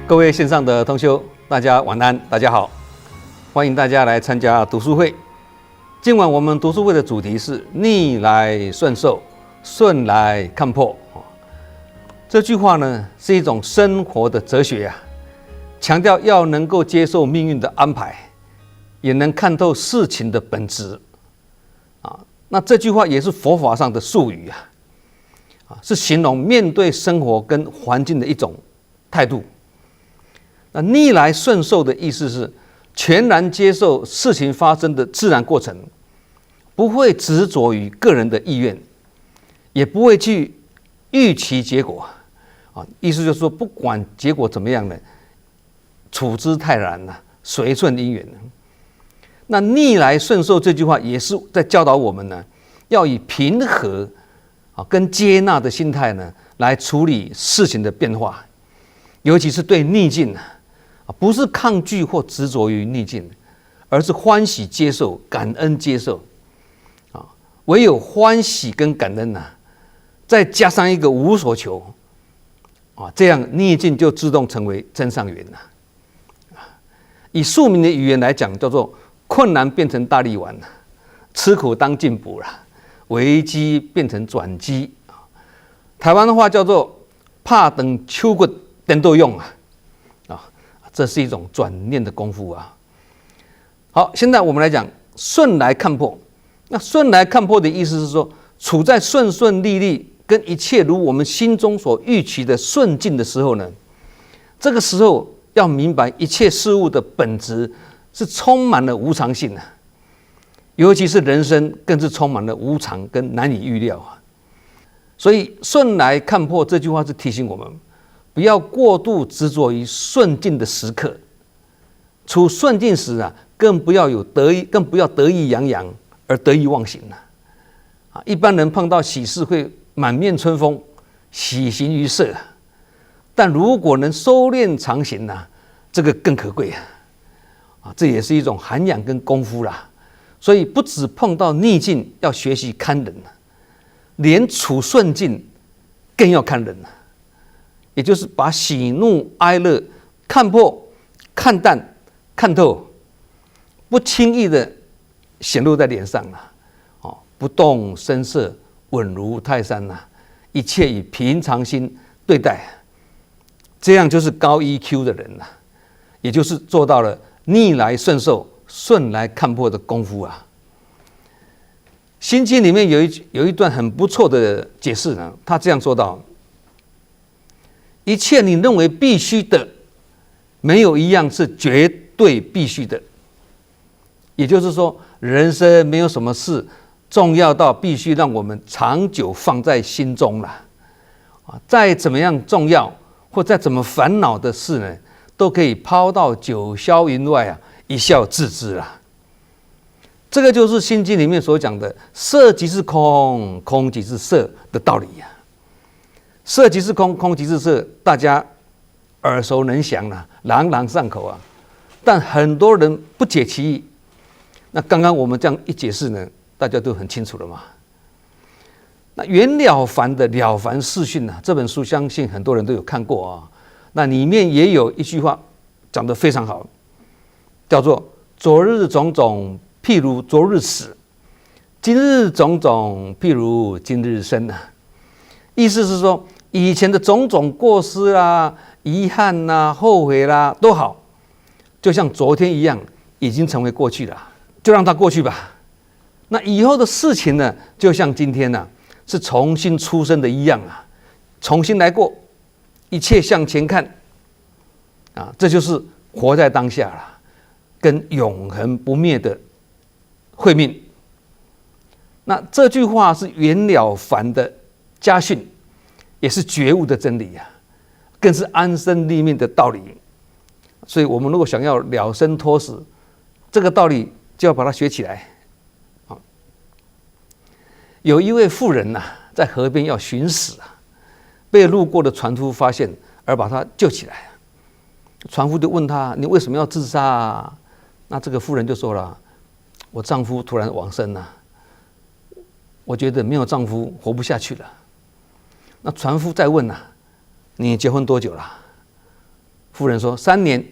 各位线上的同修，大家晚安，大家好，欢迎大家来参加读书会。今晚我们读书会的主题是逆来顺受，顺来看破。这句话呢，是一种生活的哲学啊，强调要能够接受命运的安排，也能看透事情的本质啊。那这句话也是佛法上的术语啊，是形容面对生活跟环境的一种态度。那逆来顺受的意思是全然接受事情发生的自然过程，不会执着于个人的意愿，也不会去预期结果啊。意思就是说，不管结果怎么样呢，处之泰然啊，随顺因缘。那逆来顺受这句话也是在教导我们呢，要以平和啊跟接纳的心态呢来处理事情的变化，尤其是对逆境不是抗拒或执着于逆境，而是欢喜接受、感恩接受啊。唯有欢喜跟感恩再加上一个无所求啊，这样逆境就自动成为真上缘了。以庶民的语言来讲，叫做困难变成大力丸，吃苦当进补了，危机变成转机。台湾的话叫做怕等秋骨等都用这是一种转念的功夫啊。好，现在我们来讲顺来看破。那顺来看破的意思是说，处在顺顺利利跟一切如我们心中所预期的顺境的时候呢，这个时候要明白一切事物的本质是充满了无常性尤其是人生更是充满了无常跟难以预料所以顺来看破这句话是提醒我们，不要过度执着于顺境的时刻，处顺境时更不要得意洋洋而得意忘形一般人碰到喜事会满面春风，喜形于色但如果能收敛藏形这个更可贵这也是一种涵养跟功夫啦。所以不只碰到逆境要学习看人连处顺境更要看人也就是把喜怒哀乐看破、看淡、看透，不轻易的显露在脸上不动声色，稳如泰山一切以平常心对待，这样就是高 EQ 的人也就是做到了逆来顺受、顺来看破的功夫心经里面有一段很不错的解释他这样说道：一切你认为必须的，没有一样是绝对必须的。也就是说，人生没有什么事重要到必须让我们长久放在心中了再怎么样重要或再怎么烦恼的事呢，都可以抛到九霄云外一笑置之了。这个就是心经里面所讲的色即是空，空即是色的道理色即是空，空即是色，大家耳熟能详朗朗上口但很多人不解其意。那刚刚我们这样一解释呢，大家都很清楚了嘛。那袁了凡的《了凡四训》这本书相信很多人都有看过那里面也有一句话讲得非常好，叫做昨日种种譬如昨日死，今日种种譬如今日生意思是说，以前的种种过失遗憾后悔都好，就像昨天一样，已经成为过去了，就让它过去吧。那以后的事情呢，就像今天是重新出生的一样重新来过，一切向前看这就是活在当下了，跟永恒不灭的慧命。那这句话是袁了凡的家训，也是觉悟的真理更是安身立命的道理。所以我们如果想要了生脱死，这个道理就要把它学起来有一位妇人在河边要寻死被路过的船夫发现，而把他救起来。船夫就问他：你为什么要自杀那这个妇人就说了：我丈夫突然往生我觉得没有丈夫活不下去了。那船夫再问你结婚多久了？妇人说3年。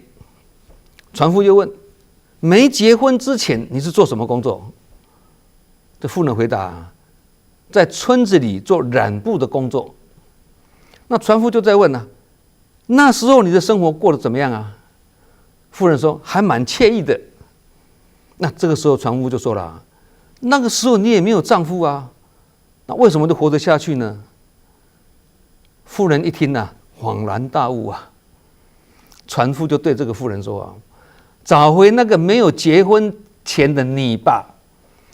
船夫又问，没结婚之前你是做什么工作？这妇人回答，在村子里做染布的工作。那船夫就在问啊，那时候你的生活过得怎么样啊？妇人说，还蛮惬意的。那这个时候船夫就说了，那个时候你也没有丈夫啊，那为什么就活得下去呢？妇人一听啊，恍然大悟啊。船夫就对这个妇人说啊，找回那个没有结婚前的你吧，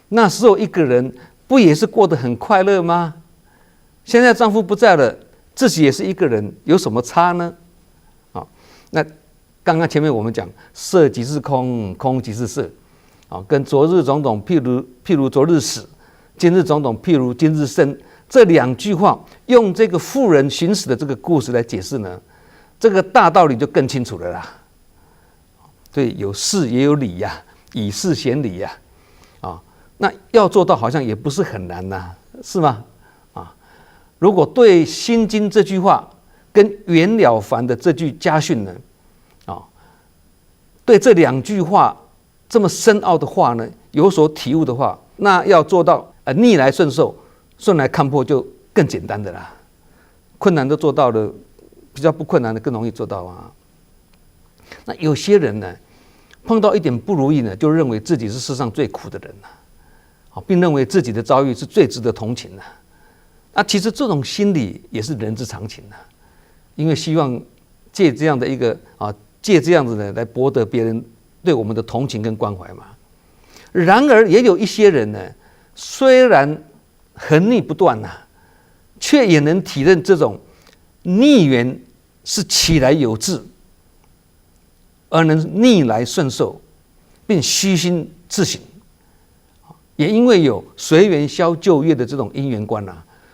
那时候一个人不也是过得很快乐吗？现在丈夫不在了，自己也是一个人，有什么差呢？那刚刚前面我们讲色即是空，空即是色，跟昨日种种譬如昨日死，今日种种譬如今日生，这2句话用这个妇人寻死的这个故事来解释呢，这个大道理就更清楚了啦。对，有事也有理呀，以事显理呀，那要做到好像也不是很难呐，是吗？如果对《心经》这句话跟袁了凡的这句家训呢，对这2句话这么深奥的话呢有所体悟的话，那要做到逆来顺受，顺来看破就更简单的啦。困难都做到了，比较不困难的更容易做到啊。那有些人呢，碰到一点不如意呢，就认为自己是世上最苦的人了，并认为自己的遭遇是最值得同情的。其实这种心理也是人之常情的，因为希望借这样的一个借这样子的来博得别人对我们的同情跟关怀嘛。然而也有一些人呢，虽然横逆不断却也能体认这种逆缘是起来有致，而能逆来顺受，并虚心自省。也因为有随缘消旧业的这种因缘观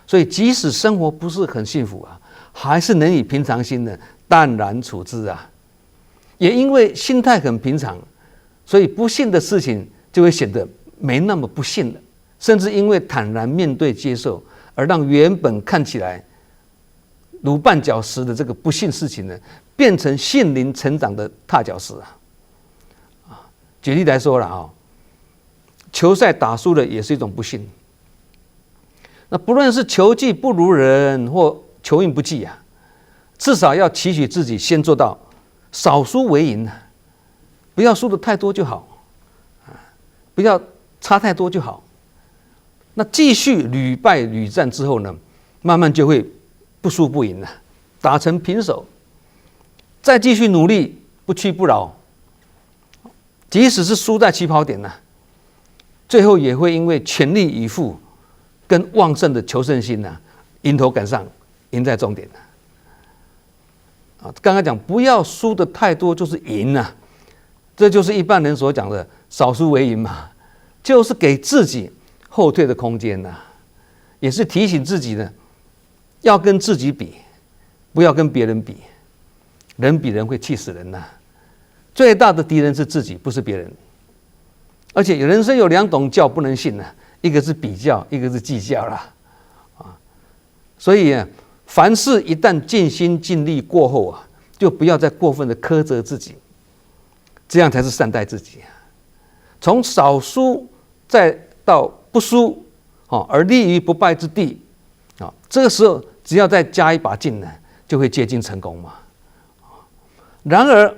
所以即使生活不是很幸福还是能以平常心的淡然处之也因为心态很平常，所以不幸的事情就会显得没那么不幸了，甚至因为坦然面对接受，而让原本看起来如绊脚石的这个不幸事情呢，变成心灵成长的踏脚石举例来说了球赛打输了也是一种不幸。那不论是球技不如人或球运不济至少要期许自己先做到少输为赢不要输的太多就好不要差太多就好。那继续屡败屡战之后呢，慢慢就会不输不赢打成平手，再继续努力，不屈不挠，即使是输在起跑点最后也会因为全力以赴跟旺盛的求胜心迎头赶上，赢在终点刚刚讲不要输的太多就是赢这就是一般人所讲的少输为赢嘛，就是给自己后退的空间也是提醒自己呢，要跟自己比，不要跟别人比，人比人会气死人最大的敌人是自己，不是别人。而且人生有2种较不能信一个是比较，一个是计较所以凡事一旦尽心尽力过后就不要再过分的苛责自己，这样才是善待自己从少输再到不输而立于不败之地这个时候只要再加一把劲就会接近成功嘛。然而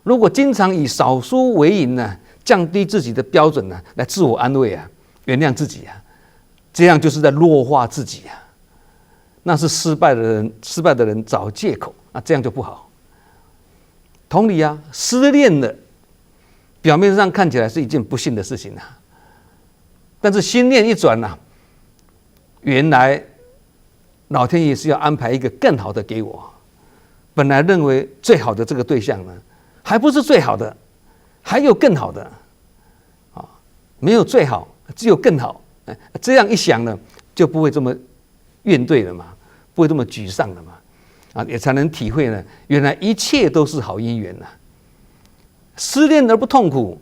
如果经常以少输为赢降低自己的标准来自我安慰原谅自己这样就是在弱化自己那是失败的人找借口这样就不好。同理失恋了，表面上看起来是一件不幸的事情但是心念一转原来老天爷是要安排一个更好的给我，本来认为最好的这个对象还不是最好的，还有更好的没有最好，只有更好这样一想呢，就不会这么怨怼了嘛，不会这么沮丧了嘛也才能体会呢，原来一切都是好因缘失恋而不痛苦，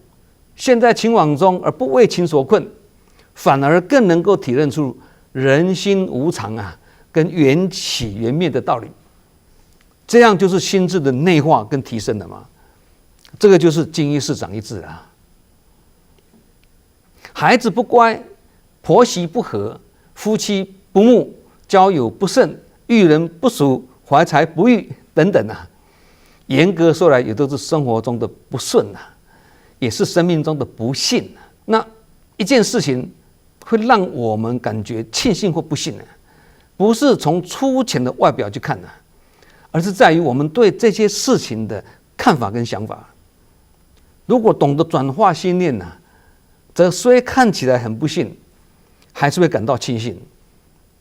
陷在情网中而不为情所困，反而更能够体认出人心无常跟缘起缘灭的道理。这样就是心智的内化跟提升了嘛。这个就是经一事长一智啦。孩子不乖，婆媳不和，夫妻不睦，交友不慎，遇人不淑，怀才不遇等等啊。严格说来，也都是生活中的不顺啊，也是生命中的不幸啊。那一件事情会让我们感觉庆幸或不幸呢，不是从粗浅的外表去看的，而是在于我们对这些事情的看法跟想法。如果懂得转化心念呢，则虽看起来很不幸，还是会感到庆幸，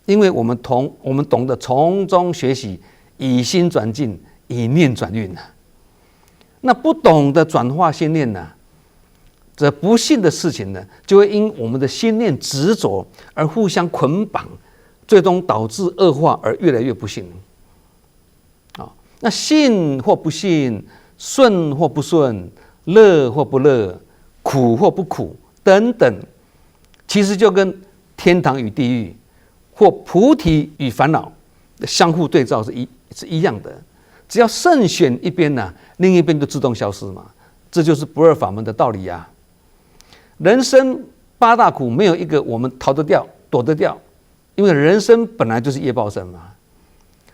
因为我们懂得从中学习，以心转境，以念转运呢。那不懂得转化心念呢，则不幸的事情呢，就会因我们的心念执着而互相捆绑，最终导致恶化而越来越不幸。那幸或不幸，顺或不顺，乐或不乐，苦或不苦等等，其实就跟天堂与地狱，或菩提与烦恼相互对照是一样的。只要慎选一边呢，另一边就自动消失嘛。这就是不二法门的道理啊。人生八大苦，没有一个我们逃得掉、躲得掉，因为人生本来就是业报身嘛。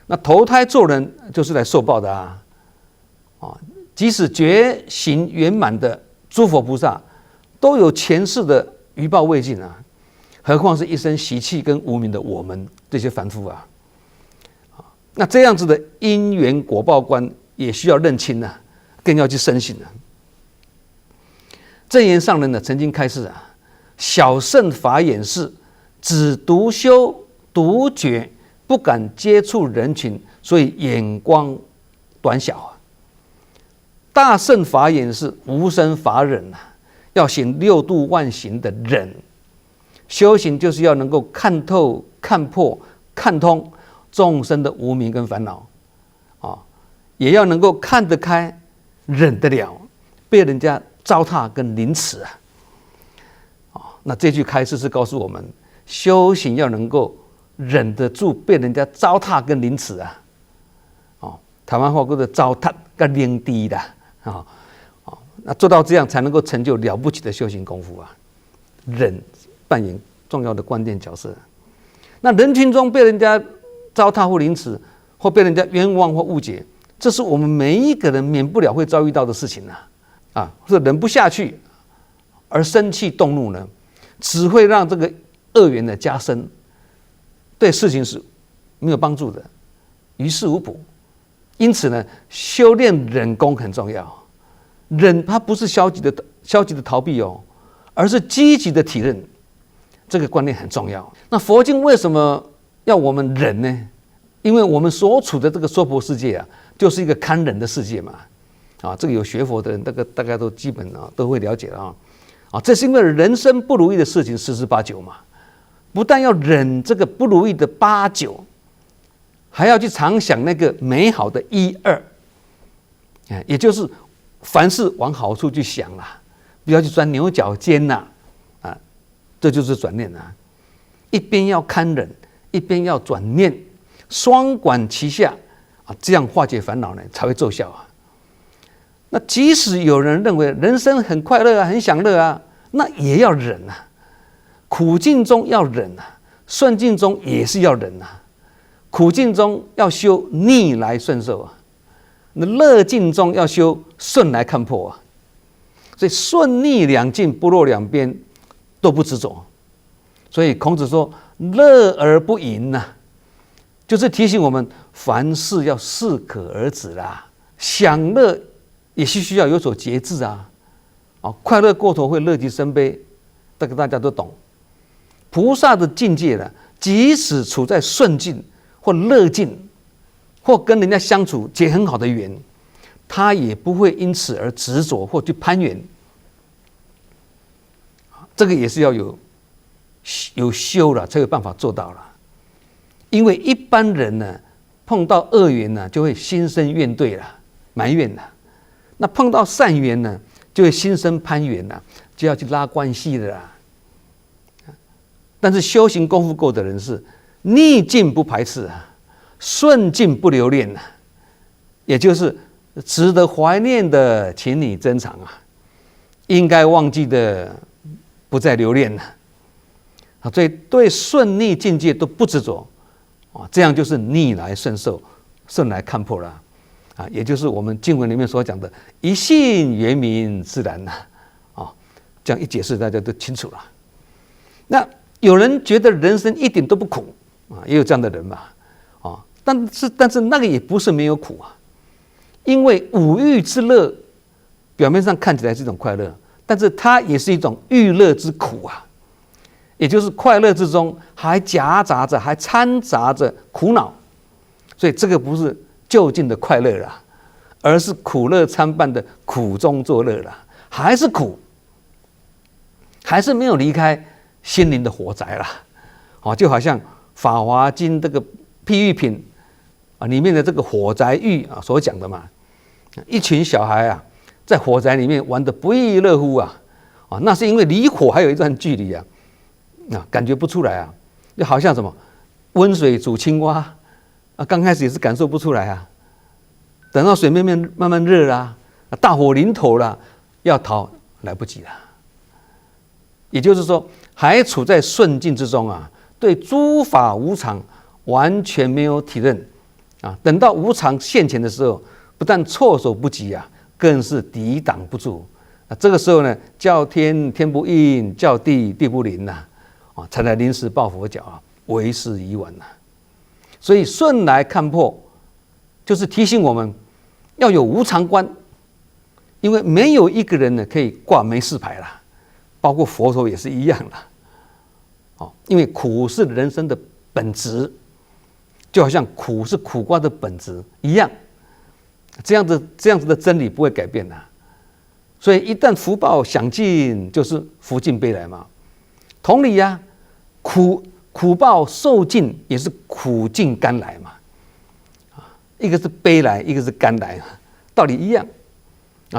那投胎做人就是来受报的啊。即使觉行圆满的诸佛菩萨，都有前世的余报未尽啊，何况是一生习气跟无明的我们这些凡夫啊。那这样子的因缘果报观也需要认清啊，更要去深信啊。证严上人呢曾经开示啊，小乘法眼识，只独修独觉，不敢接触人群，所以眼光短小啊。大乘法眼是无生法忍啊，要行六度万行的忍。修行就是要能够看透、看破、看通众生的无明跟烦恼啊，也要能够看得开、忍得了被人家糟蹋跟凌迟啊。那这句开示是告诉我们，修行要能够忍得住被人家糟蹋跟凌迟啊。台湾话叫做糟蹋跟凌低的。那做到这样才能够成就了不起的修行功夫啊！忍扮演重要的关键角色。那人群中被人家糟蹋或凌迟，或被人家冤枉或误解，这是我们每一个人免不了会遭遇到的事情或者忍不下去而生气动怒呢，只会让这个恶缘的加深，对事情是没有帮助的，于事无补。因此呢，修炼忍功很重要。忍它不是消极的逃避而是积极的体认，这个观念很重要。那佛经为什么要我们忍呢？因为我们所处的这个娑婆世界啊，就是一个堪忍的世界嘛。这个有学佛的人，大概都基本都会了解了这是因为人生不如意的事情十之八九嘛，不但要忍这个不如意的八九，还要去常想那个美好的一二，也就是凡事往好处去想啦，不要去钻牛角尖呐，这就是转念啊。一边要堪忍，一边要转念，双管齐下这样化解烦恼呢才会奏效啊。那即使有人认为人生很快乐很享乐那也要忍苦境中要忍顺境中也是要忍苦境中要修逆来顺受那乐境中要修顺来看破所以顺逆两境不落两边，都不执着。所以孔子说乐而不淫就是提醒我们凡事要适可而止啦，享乐也是需要有所节制快乐过头会乐极生悲，这个大家都懂。菩萨的境界即使处在顺境或乐境，或跟人家相处结很好的缘，他也不会因此而执着或去攀缘。这个也是要有修了才有办法做到了。因为一般人呢，碰到恶缘呢，就会心生怨怼了，埋怨了；那碰到善缘呢，就会心生攀缘了，就要去拉关系的啦。但是修行功夫够的人是逆境不排斥顺境不留恋也就是值得怀念的，请你珍藏啊；应该忘记的，不再留恋了。所以对顺逆境界都不执着啊，这样就是逆来顺受，顺来看破了啊，也就是我们经文里面所讲的“一信圆明自然”呐啊，这样一解释大家都清楚了。那有人觉得人生一点都不苦啊，也有这样的人嘛啊，但是那个也不是没有苦啊，因为五欲之乐表面上看起来是一种快乐，但是它也是一种欲乐之苦啊。也就是快乐之中还夹杂着、还掺杂着苦恼，所以这个不是就近的快乐啦，而是苦乐参半的苦中作乐啦，还是苦，还是没有离开心灵的火宅啦。就好像《法华经》这个譬喻品里面的这个火宅喻所讲的嘛，一群小孩在火宅里面玩得不亦乐乎那是因为离火还有一段距离感觉不出来就好像什么温水煮青蛙刚开始也是感受不出来等到水面慢慢热啦，大火临头啦，要逃来不及了。也就是说，还处在顺境之中对诸法无常完全没有体认等到无常现前的时候，不但措手不及更是抵挡不住这个时候呢，叫天天不应，叫地地不灵才来临时抱佛脚为时已晚所以顺来看破，就是提醒我们要有无常观，因为没有一个人呢可以挂没事牌啦，包括佛陀也是一样啦。因为苦是人生的本质，就好像苦是苦瓜的本质一样，这样子的真理不会改变所以一旦福报享尽，就是福尽悲来嘛。同理苦报受尽也是苦尽甘来嘛，一个是悲来，一个是甘来，道理一样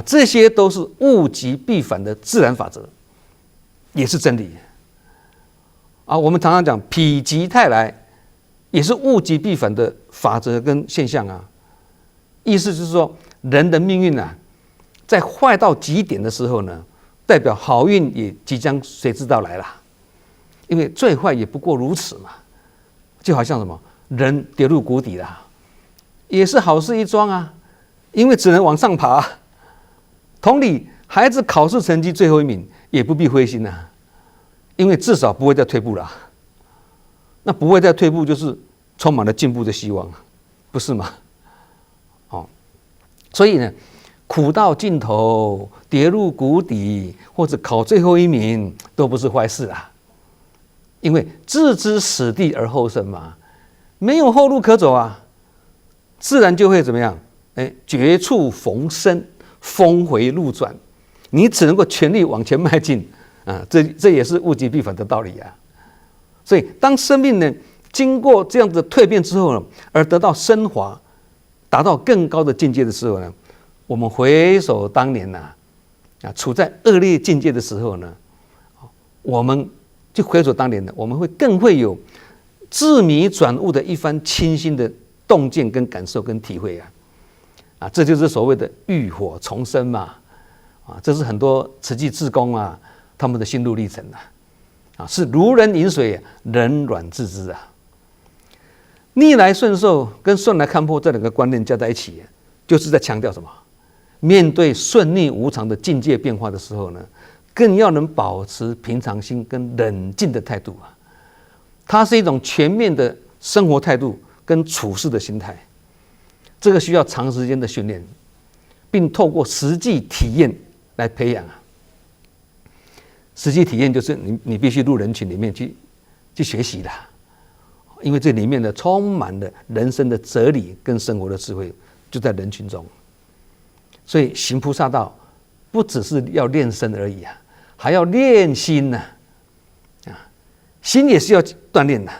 这些都是物极必反的自然法则，也是真理我们常常讲否极泰来，也是物极必反的法则跟现象意思就是说，人的命运在坏到极点的时候呢，代表好运也即将随之到来了。因为最坏也不过如此嘛，就好像什么人跌入谷底了，也是好事一桩因为只能往上爬同理，孩子考试成绩最后一名也不必灰心因为至少不会再退步了。那不会再退步，就是充满了进步的希望，不是吗？所以呢，苦到尽头，跌入谷底，或者考最后一名，都不是坏事因为置之死地而后生嘛，没有后路可走自然就会怎么样？绝处逢生，峰回路转，你只能够全力往前迈进这也是物极必反的道理所以，当生命呢经过这样的蜕变之后呢，而得到升华，达到更高的境界的时候呢，我们回首当年处在恶劣境界的时候呢，我们就回首当年呢，我们更会有自迷转悟的一番清新的洞见跟感受跟体会这就是所谓的浴火重生嘛这是很多慈济志工他们的心路历程是如人饮水，冷暖自知逆来顺受跟顺来看破这两个观念加在一起，就是在强调什么？面对顺逆无常的境界变化的时候呢，更要能保持平常心跟冷静的态度它是一种全面的生活态度跟处事的心态，这个需要长时间的训练，并透过实际体验来培养实际体验就是你必须入人群里面去学习的，因为这里面呢充满了人生的哲理跟生活的智慧，就在人群中。所以行菩萨道不只是要练身而已还要练心心也是要锻炼的。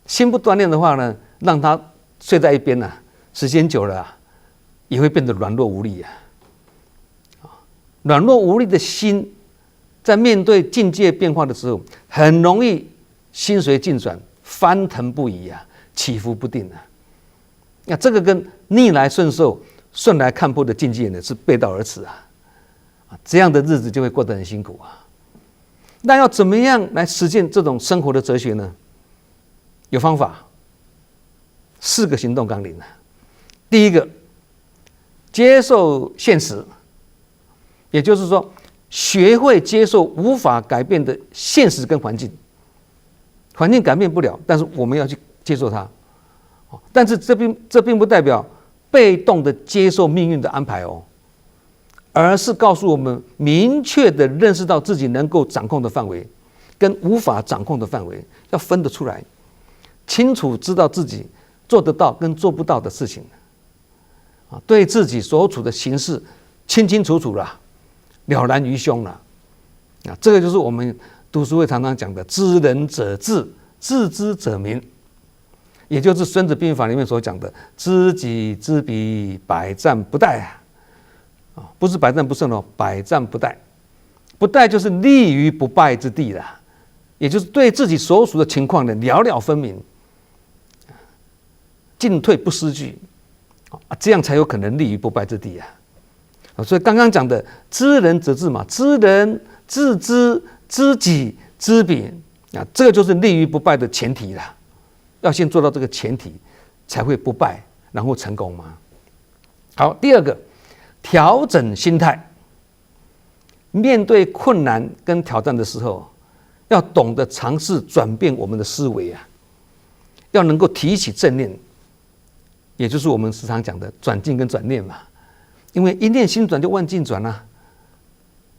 心不锻炼的话呢，让它睡在一边时间久了也会变得软弱无力软弱无力的心，在面对境界变化的时候，很容易心随境转，翻腾不已起伏不定那这个跟逆来顺受、顺来看破的境界呢，是背道而驰啊！这样的日子就会过得很辛苦啊。那要怎么样来实践这种生活的哲学呢？有方法，4个行动纲领啊。第一个，接受现实，也就是说，学会接受无法改变的现实跟环境。环境改变不了，但是我们要去接受它。但是这并不代表被动的接受命运的安排哦，而是告诉我们明确的认识到自己能够掌控的范围，跟无法掌控的范围要分得出来，清楚知道自己做得到跟做不到的事情。对自己所处的形势清清楚楚了，了然于胸了。这个就是我们读书会常常讲的知人者智，知之者明，也就是《孙子兵法》里面所讲的知己知彼，百战不殆啊！不是百战不胜哦，百战不殆。不殆就是立于不败之地了，也就是对自己所属的情况呢了了分明，进退不失据。这样才有可能立于不败之地啊！所以刚刚讲的知人者智嘛，知人、知之、知己、知彼这个就是立于不败的前提啦。要先做到这个前提，才会不败，然后成功嘛。好，第二个，调整心态。面对困难跟挑战的时候，要懂得尝试转变我们的思维啊，要能够提起正念。也就是我们时常讲的转境跟转念嘛，因为一念心转就万境转啊，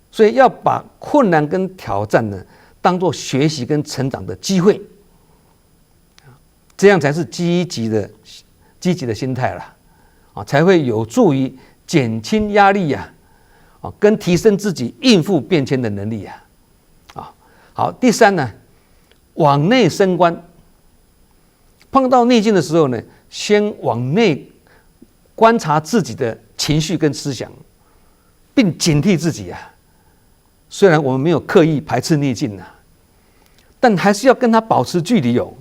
所以要把困难跟挑战呢当作学习跟成长的机会，这样才是积极的心态啦，才会有助于减轻压力呀，跟提升自己应付变迁的能力呀，好，第三呢，往内升观，碰到逆境的时候呢，先往内观察自己的情绪跟思想，并警惕自己啊。虽然我们没有刻意排斥逆境啊，但还是要跟他保持距离哦。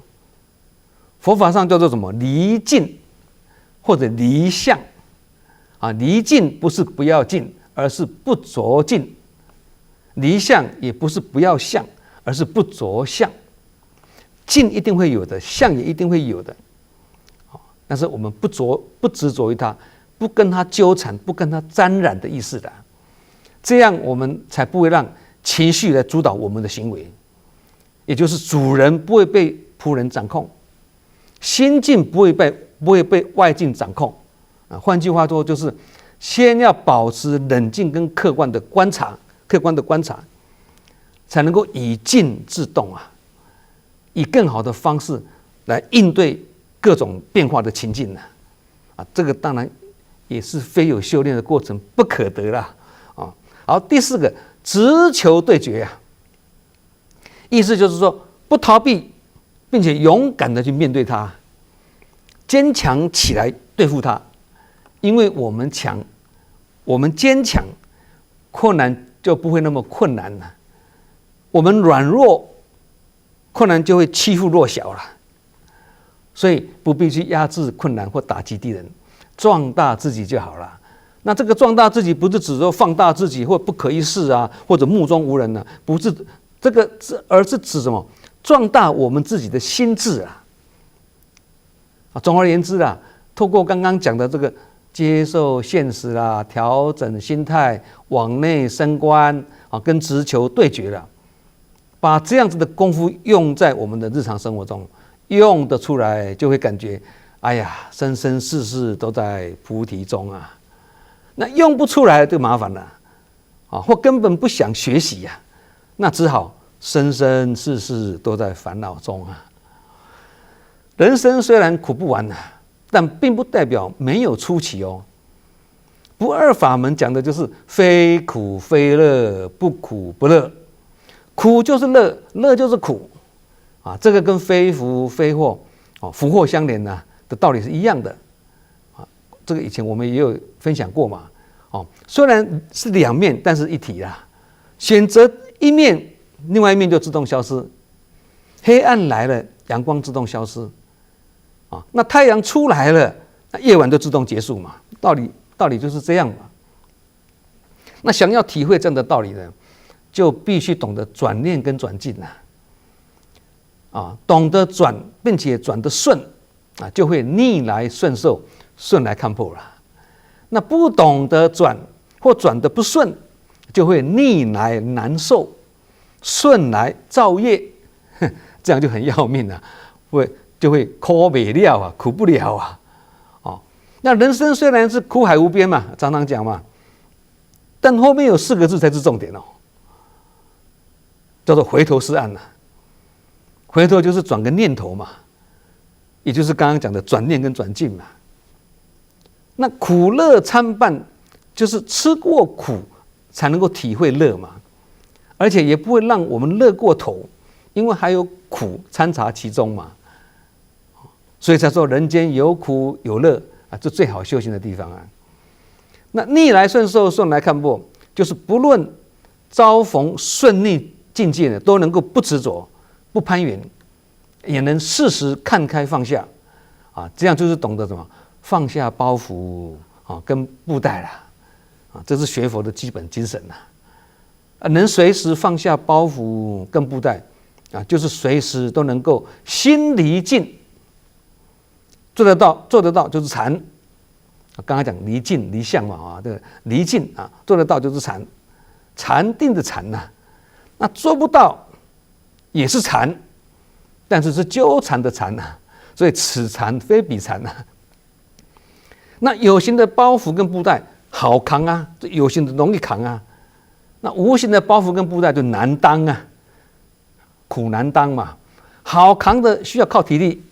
佛法上叫做什么？离境或者离相啊。离境不是不要境，而是不着境；离相也不是不要相，而是不着相。境一定会有的，相也一定会有的。但是我们不执着于它，不跟它纠缠，不跟它沾染的意思的，这样我们才不会让情绪来主导我们的行为，也就是主人不会被仆人掌控，心境不会被外境掌控啊。换句话说，就是先要保持冷静跟客观的观察，才能够以静制动啊，以更好的方式来应对各种变化的情境呢，这个当然也是非有修炼的过程不可得啦，好，第四个，直球对决啊，意思就是说不逃避，并且勇敢的去面对它，坚强起来对付它，因为我们强，我们坚强，困难就不会那么困难了；我们软弱，困难就会欺负弱小了。所以不必去压制困难或打击敌人，壮大自己就好了。那这个壮大自己不是指说放大自己或不可一世啊，或者目中无人呢、不是这个，而是指什么？壮大我们自己的心智啊。总而言之啦，透过刚刚讲的这个接受现实啦，调整心态，往内升观啊，跟直球对决了，把这样子的功夫用在我们的日常生活中。用得出来，就会感觉，哎呀，生生世世都在菩提中啊。那用不出来就麻烦了，或根本不想学习呀，那只好生生世世都在烦恼中啊。人生虽然苦不完啊，但并不代表没有出期哦。不二法门讲的就是非苦非乐，不苦不乐，苦就是乐，乐就是苦。这个跟非福非祸，福祸相连的道理是一样的，这个以前我们也有分享过嘛，虽然是两面，但是一体啦。选择一面，另外一面就自动消失。黑暗来了，阳光自动消失，那太阳出来了，那夜晚就自动结束嘛。道理就是这样嘛。那想要体会这样的道理呢，就必须懂得转念跟转进懂得转，并且转得顺就会逆来顺受，顺来看破了。那不懂得转或转得不顺，就会逆来难受，顺来造业，这样就很要命了，就会苦不了啊，苦不了啊。那人生虽然是苦海无边嘛，常常讲嘛，但后面有4个字才是重点叫做回头是岸回头就是转个念头嘛，也就是刚刚讲的转念跟转进嘛。那苦乐参半，就是吃过苦才能够体会乐嘛，而且也不会让我们乐过头，因为还有苦掺杂其中嘛。所以才说人间有苦有乐这最好修行的地方那逆来顺受，顺来看破，就是不论遭逢顺逆境界呢，都能够不执着、不攀缘，也能适时看开放下这样就是懂得什么放下包袱跟布袋了这是学佛的基本精神能随时放下包袱跟布袋就是随时都能够心离境。做得到就是禅。刚刚讲离境离相嘛这个离境做得到就是禅，禅定的禅那做不到也是禅，但是是纠缠的缠所以此禅非彼禅那有形的包袱跟布袋好扛有形的容易扛那无形的包袱跟布袋就难当苦难当嘛。好扛的需要靠体力，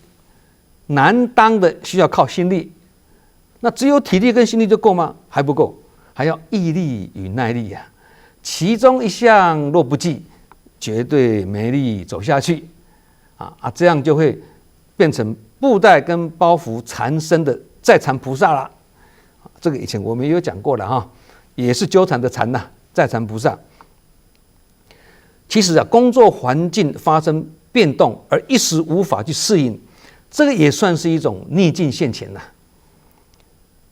难当的需要靠心力。那只有体力跟心力就够吗？还不够，还要毅力与耐力其中一项若不济，绝对没力走下去这样就会变成布袋跟包袱缠身的在缠菩萨了。这个以前我们也有讲过了也是纠缠的缠在缠菩萨。其实工作环境发生变动而一时无法去适应，这个也算是一种逆境现前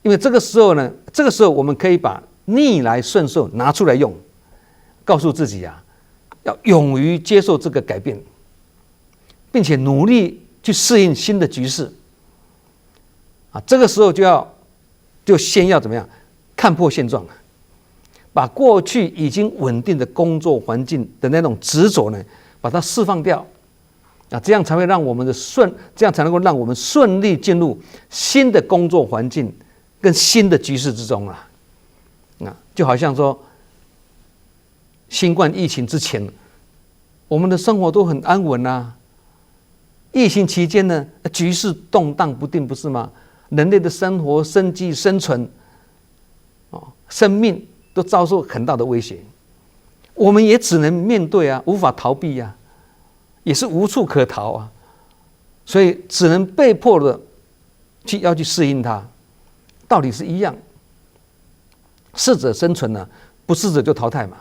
因为这个时候我们可以把逆来顺受拿出来用，告诉自己要勇于接受这个改变，并且努力去适应新的局势这个时候就先要怎么样看破现状把过去已经稳定的工作环境的那种执着呢，把它释放掉这样才会让我们这样才能够让我们顺利进入新的工作环境跟新的局势之中就好像说新冠疫情之前，我们的生活都很安稳疫情期间呢，局势动荡不定，不是吗？人类的生活、生计、生存生命都遭受很大的威胁，我们也只能面对无法逃避也是无处可逃所以只能被迫的要去适应它。道理是一样，适者生存不适者就淘汰嘛。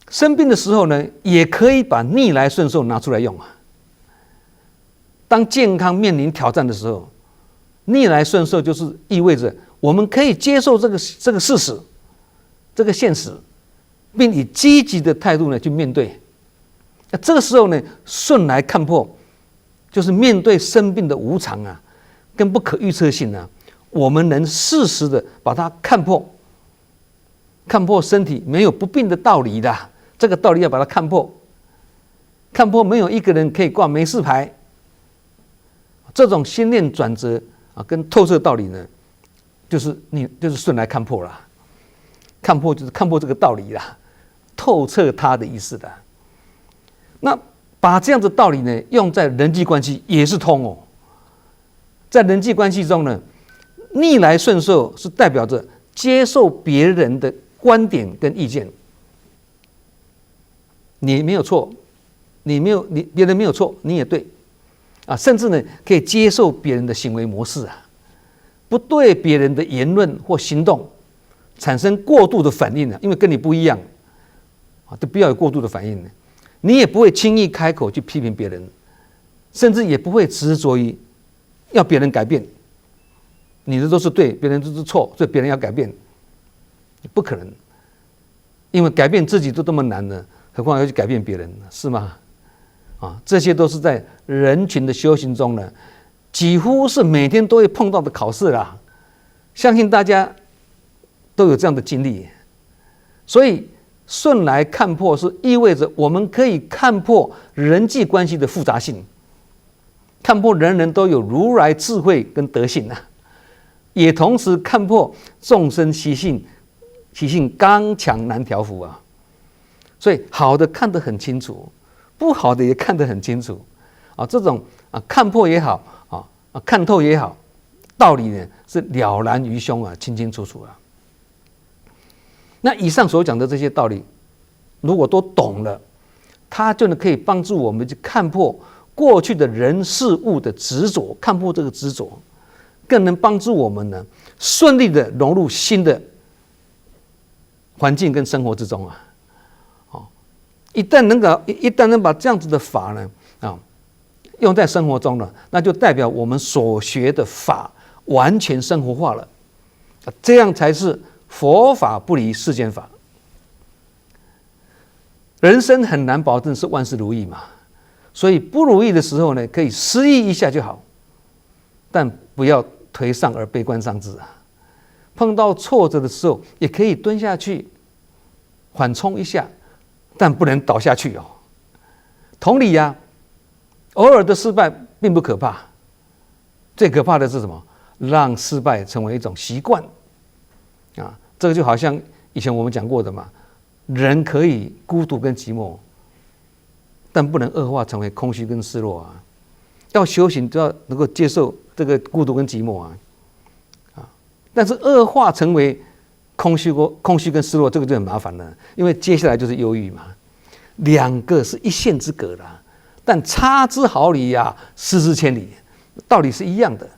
生病的时候呢，也可以把逆来顺受拿出来用当健康面临挑战的时候，逆来顺受就是意味着我们可以接受这个事实，这个现实，并以积极的态度呢去面对。这个时候呢，顺来看破，就是面对生病的无常跟不可预测性我们能适时的把它看破身体没有不病的道理的，这个道理要把它看破。看破没有一个人可以挂没事牌，这种心念转折跟透彻道理呢，就是顺来看破了。看破就是看破这个道理啦，透彻它的意思的。那把这样的道理呢用在人际关系也是通在人际关系中呢，逆来顺受是代表着接受别人的观点跟意见。你没有错，别人没有错，你也对甚至呢可以接受别人的行为模式不对别人的言论或行动产生过度的反应因为跟你不一样就不要有过度的反应你也不会轻易开口去批评别人，甚至也不会执着于要别人改变，你的都是对，别人都是错，所以别人要改变，不可能，因为改变自己都这么难了，何况要去改变别人，是吗？这些都是在人群的修行中呢，几乎是每天都会碰到的考试啦。相信大家都有这样的经历，所以顺来看破是意味着我们可以看破人际关系的复杂性，看破人人都有如来智慧跟德性啊，也同时看破众生习性刚强难调伏啊。所以好的看得很清楚，不好的也看得很清楚啊。这种看破也好看透也好，道理呢是了然于胸啊，清清楚楚啊。那以上所讲的这些道理，如果都懂了，它就能可以帮助我们去看破过去的人事物的执着，看破这个执着，更能帮助我们呢顺利的融入新的环境跟生活之中啊。一旦能把这样子的法呢用在生活中了，那就代表我们所学的法完全生活化了，这样才是佛法不离世间法。人生很难保证是万事如意嘛，所以不如意的时候呢，可以失意一下就好，但不要颓丧而悲观丧志啊。碰到挫折的时候，也可以蹲下去缓冲一下，但不能倒下去哦。同理呀，偶尔的失败并不可怕，最可怕的是什么？让失败成为一种习惯啊！这个就好像以前我们讲过的嘛，人可以孤独跟寂寞，但不能恶化成为空虚跟失落啊。要修行就要能够接受这个孤独跟寂寞啊，但是恶化成为空虚跟失落，这个就很麻烦了，因为接下来就是忧郁嘛。两个是一线之隔啦，但差之毫厘呀，失之千里，道理是一样的。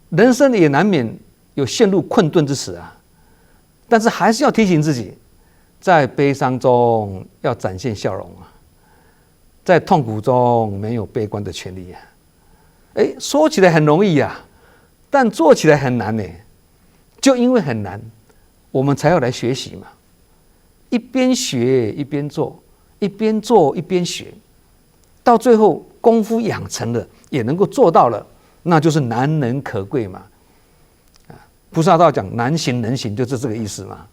人生也难免有陷入困顿之时啊，但是还是要提醒自己，在悲伤中要展现笑容啊，在痛苦中没有悲观的权利啊。说起来很容易啊，但做起来很难呢。就因为很难，我们才要来学习嘛。一边学一边做，一边做一边学，到最后功夫养成了，也能够做到了，那就是难能可贵嘛。菩萨道讲难行能行，就是这个意思嘛。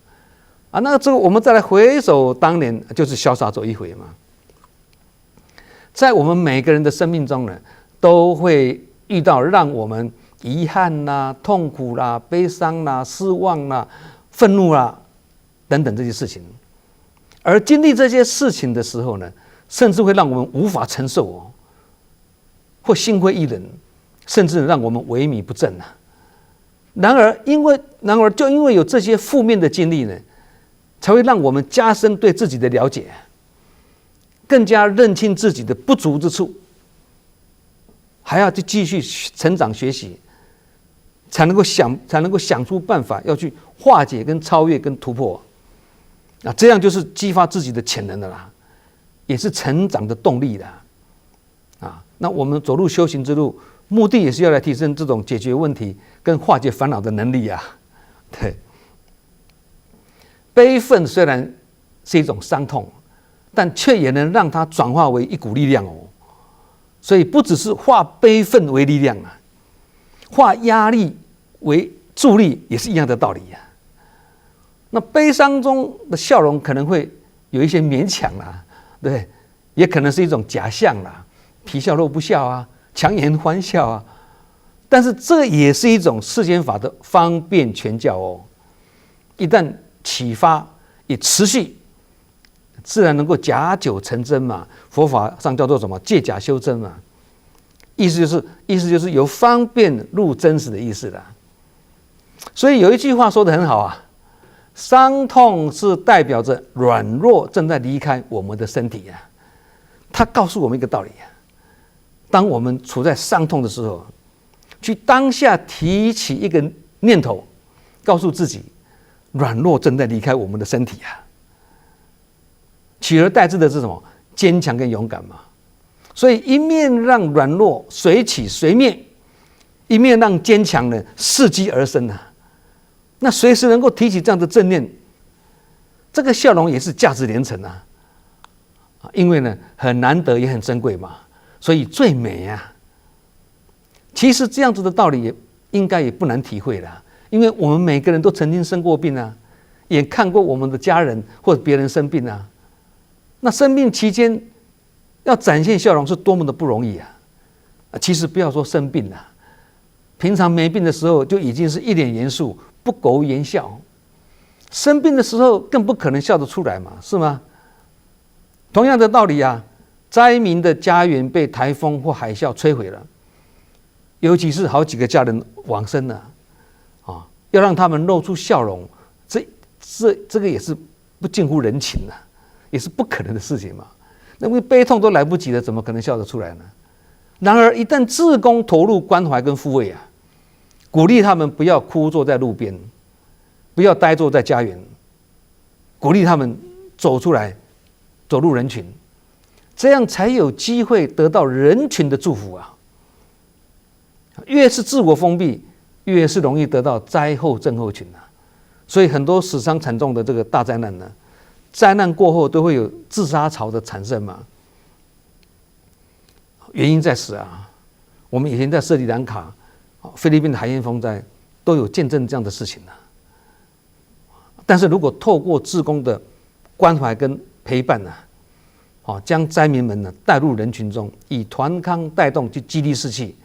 那这个我们再来回首当年，就是潇洒走一回嘛。在我们每个人的生命中呢，都会遇到让我们遗憾啦、痛苦啦、悲伤啦、失望啦、愤怒啦等等这些事情。而经历这些事情的时候呢，甚至会让我们无法承受哦，或心灰意冷，甚至让我们萎靡不振啊。然而就因为有这些负面的经历呢，才会让我们加深对自己的了解，更加认清自己的不足之处，还要去继续成长学习，才能够想出办法要去化解、跟超越、跟突破。这样就是激发自己的潜能的啦，也是成长的动力的。那我们走入修行之路，目的也是要来提升这种解决问题跟化解烦恼的能力啊。对，悲愤虽然是一种伤痛，但却也能让它转化为一股力量哦。所以不只是化悲愤为力量啊，化压力为助力也是一样的道理啊。那悲伤中的笑容可能会有一些勉强啦，对，也可能是一种假象啦，皮笑肉不笑啊，强颜欢笑啊。但是这也是一种世间法的方便全教哦。一旦启发也持续，自然能够假酒成真嘛。佛法上叫做什么？借假修真嘛。意思就是由方便入真实的意思啦。所以有一句话说得很好啊。伤痛是代表着软弱正在离开我们的身体啊，它告诉我们一个道理啊，当我们处在伤痛的时候，去当下提起一个念头，告诉自己软弱正在离开我们的身体啊，取而代之的是什么？坚强跟勇敢嘛。所以一面让软弱随起随灭，一面让坚强呢伺机而生啊。那随时能够提起这样的正念，这个笑容也是价值连城啊。因为呢很难得也很珍贵嘛，所以最美啊。其实这样子的道理也应该也不难体会啦，因为我们每个人都曾经生过病啊，也看过我们的家人或者别人生病啊。那生病期间要展现笑容是多么的不容易啊！其实不要说生病了，平常没病的时候就已经是一脸严肃，不苟言笑。生病的时候更不可能笑得出来嘛，是吗？同样的道理啊，灾民的家园被台风或海啸摧毁了，尤其是好几个家人往生了啊，要让他们露出笑容，这个也是不近乎人情啊，也是不可能的事情嘛。那么悲痛都来不及了，怎么可能笑得出来呢？然而一旦志工投入关怀跟抚慰啊，鼓励他们不要枯坐在路边，不要呆坐在家园，鼓励他们走出来，走入人群，这样才有机会得到人群的祝福啊。越是自我封闭，越是容易得到灾后症候群啊。所以很多死伤惨重的这个大灾难呢，灾难过后都会有自杀潮的产生嘛。原因在此啊，我们以前在斯里兰卡、菲律宾的海燕风灾都有见证这样的事情啊。但是如果透过志工的关怀跟陪伴呢，将灾民们呢带入人群中，以团康带动去激励士气，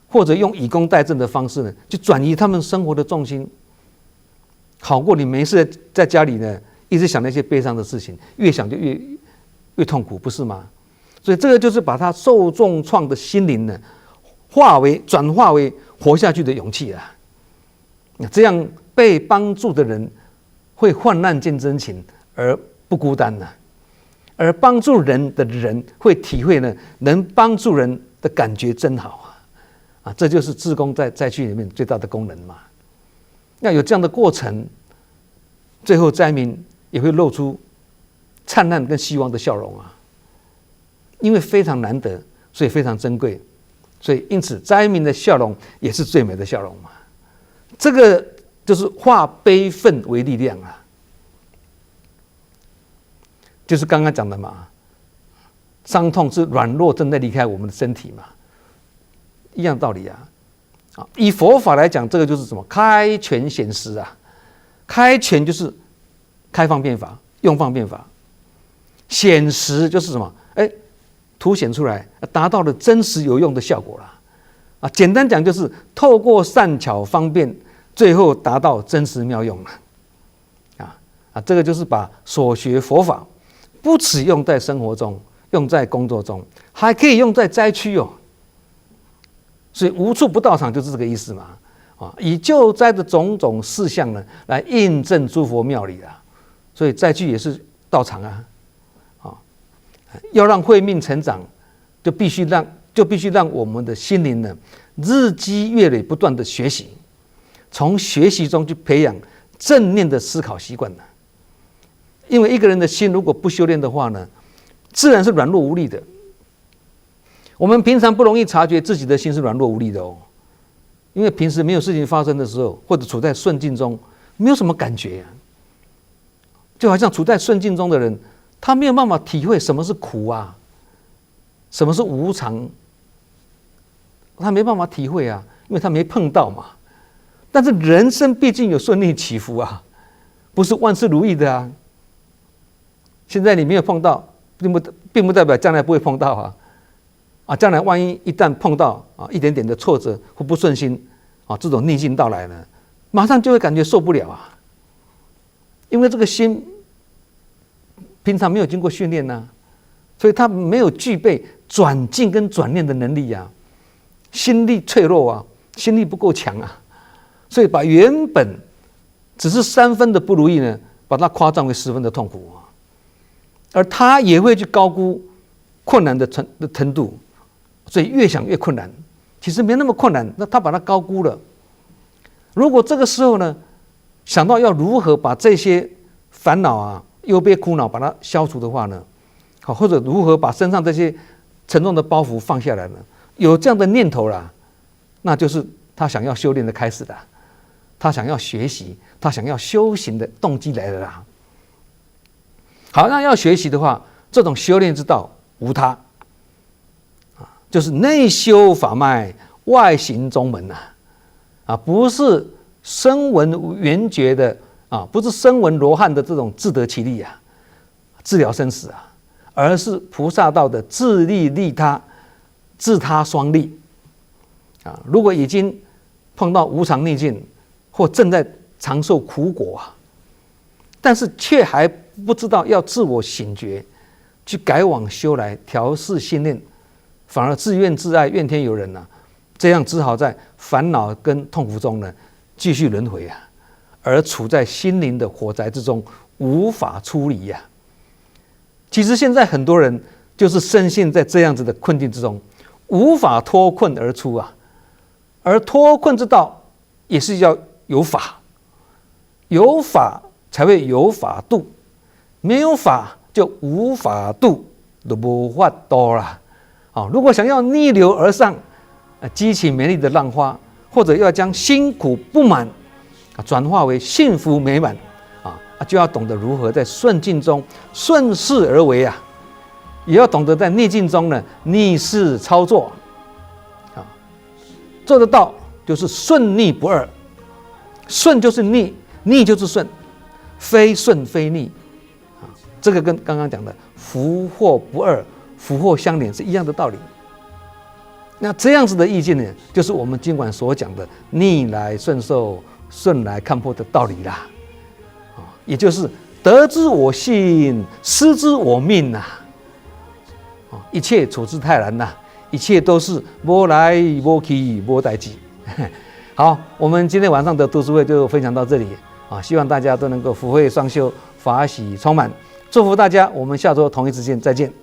或者用以工代赈的方式呢，去转移他们生活的重心，好过你没事在家里呢一直想那些悲伤的事情，越想就越痛苦，不是吗？所以这个就是把他受重创的心灵呢，转化为活下去的勇气啊。这样被帮助的人会患难见真情，而不孤单呢。而帮助人的人会体会呢，能帮助人的感觉真好啊！这就是志工在灾区里面最大的功能嘛。要有这样的过程，最后灾民也会露出灿烂跟希望的笑容啊。因为非常难得，所以非常珍贵，所以因此灾民的笑容也是最美的笑容嘛。这个就是化悲愤为力量啊。就是刚刚讲的嘛，伤痛是软弱正在离开我们的身体嘛，一样道理啊。以佛法来讲，这个就是什么？开权显实啊。开权就是开放变法、用放变法，显实就是什么？凸显出来，达到了真实有用的效果了。简单讲就是透过善巧方便，最后达到真实妙用了。这个就是把所学佛法不只用在生活中，用在工作中，还可以用在灾区哦。所以无处不到场就是这个意思嘛。以救灾的种种事项呢，来印证诸佛妙理啊。所以灾区也是道场啊。要让慧命成长，就必须让我们的心灵呢，日积月累不断的学习，从学习中去培养正念的思考习惯呢。因为一个人的心如果不修炼的话呢，自然是软弱无力的。我们平常不容易察觉自己的心是软弱无力的哦，因为平时没有事情发生的时候，或者处在顺境中，没有什么感觉就好像处在顺境中的人，他没有办法体会什么是苦啊，什么是无常，他没办法体会啊，因为他没碰到嘛。但是人生毕竟有顺利起伏啊，不是万事如意的啊。现在你没有碰到，并不代表将来不会碰到将来万一一旦碰到一点点的挫折或不顺心这种逆境到来呢，马上就会感觉受不了啊，因为这个心平常没有经过训练所以他没有具备转境跟转念的能力心力脆弱心力不够强所以把原本只是3分的不如意呢，把它夸张为10分的痛苦而他也会去高估困难的程度，所以越想越困难，其实没那么困难，那他把它高估了。如果这个时候呢，想到要如何把这些烦恼忧悲苦恼把它消除的话呢，或者如何把身上这沉重的包袱放下来了，有这样的念头啦，那就是他想要修炼的开始了，他想要学习，他想要修行的动机来了啦。好，那要学习的话，这种修炼之道无他，就是内修法脉，外行宗门呐，不是声闻缘觉的不是声闻罗汉的这种自得其力治疗生死而是菩萨道的自利利他、自他双利如果已经碰到无常逆境，或正在尝受苦果但是却还不知道要自我醒觉，去改往修来调试心念，反而自怨自艾、怨天尤人这样只好在烦恼跟痛苦中呢继续轮回而处在心灵的火灾之中，无法出离其实现在很多人就是深陷在这样子的困境之中，无法脱困而出而脱困之道也是要有法，有法才会有法度，没有法就无法度，都无法度啦如果想要逆流而上，激起美丽的浪花，或者要将辛苦不满转化为幸福美满就要懂得如何在顺境中顺势而为也要懂得在逆境中呢逆势操作做得到就是顺逆不二，顺就是逆，逆就是顺，非顺非逆这个跟刚刚讲的福祸不二、福祸相连是一样的道理。那这样子的意境呢，就是我们今晚所讲的逆来顺受、顺来看破的道理啦也就是得之我幸，失之我命一切处之泰然一切都是没来没去没代志好，我们今天晚上的读书会就分享到这里希望大家都能够福慧双修，法喜充满，祝福大家，我们下周同一时间再见。